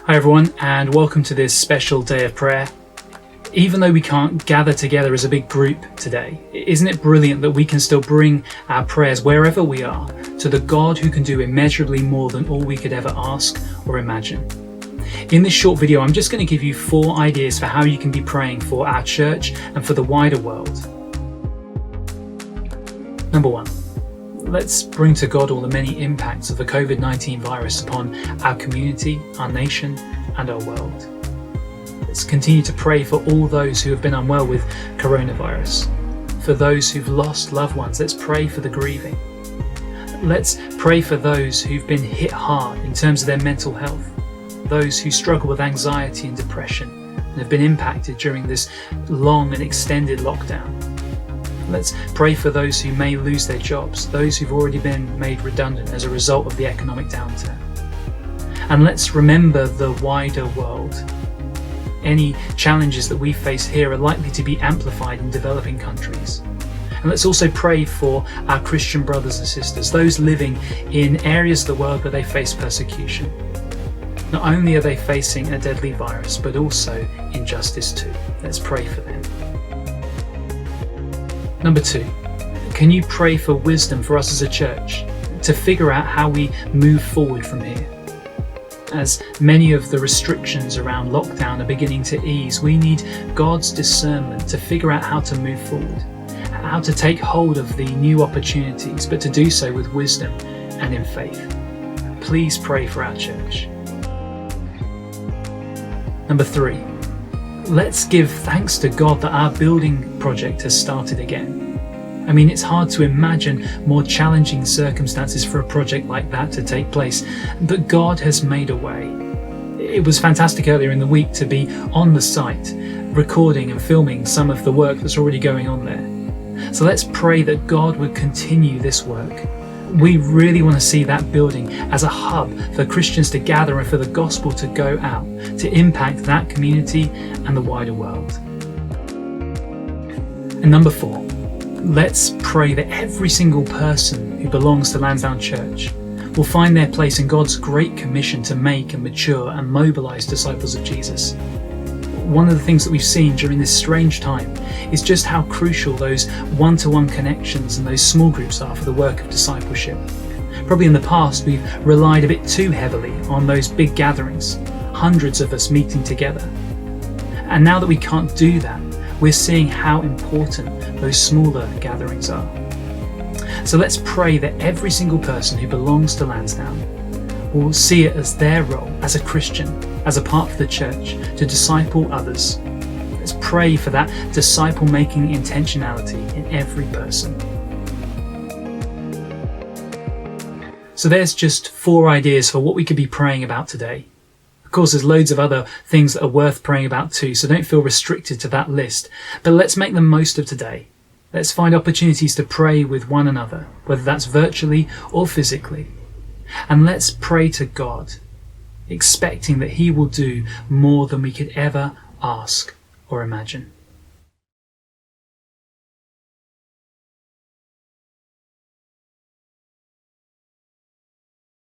Hi everyone, and welcome to this special day of prayer. Even though we can't gather together as a big group today, isn't it brilliant that we can still bring our prayers wherever we are to the God who can do immeasurably more than all we could ever ask or imagine? In this short video, I'm just going to give you 4 ideas for how you can be praying for our church and for the wider world. Number 1. Let's bring to God all the many impacts of the COVID-19 virus upon our community, our nation, and our world. Let's continue to pray for all those who have been unwell with coronavirus. For those who've lost loved ones, let's pray for the grieving. Let's pray for those who've been hit hard in terms of their mental health, those who struggle with anxiety and depression and have been impacted during this long and extended lockdown. Let's pray for those who may lose their jobs, those who've already been made redundant as a result of the economic downturn. And let's remember the wider world. Any challenges that we face here are likely to be amplified in developing countries. And let's also pray for our Christian brothers and sisters, those living in areas of the world where they face persecution. Not only are they facing a deadly virus, but also injustice too. Let's pray for them. Number 2, can you pray for wisdom for us as a church to figure out how we move forward from here? As many of the restrictions around lockdown are beginning to ease, we need God's discernment to figure out how to move forward, how to take hold of the new opportunities, but to do so with wisdom and in faith. Please pray for our church. Number 3. Let's give thanks to God that our building project has started again. I mean, it's hard to imagine more challenging circumstances for a project like that to take place, but God has made a way. It was fantastic earlier in the week to be on the site, recording and filming some of the work that's already going on there. So let's pray that God would continue this work. We really want to see that building as a hub for Christians to gather and for the gospel to go out, to impact that community and the wider world. And number 4, let's pray that every single person who belongs to Lansdowne Church will find their place in God's great commission to make and mature and mobilize disciples of Jesus. One of the things that we've seen during this strange time is just how crucial those one-to-one connections and those small groups are for the work of discipleship. Probably in the past we've relied a bit too heavily on those big gatherings, hundreds of us meeting together. And now that we can't do that, we're seeing how important those smaller gatherings are. So let's pray that every single person who belongs to Lansdowne will see it as their role as a Christian, as a part of the church, to disciple others. Let's pray for that disciple-making intentionality in every person. So there's just 4 ideas for what we could be praying about today. Of course, there's loads of other things that are worth praying about too, so don't feel restricted to that list. But let's make the most of today. Let's find opportunities to pray with one another, whether that's virtually or physically. And let's pray to God, expecting that He will do more than we could ever ask or imagine.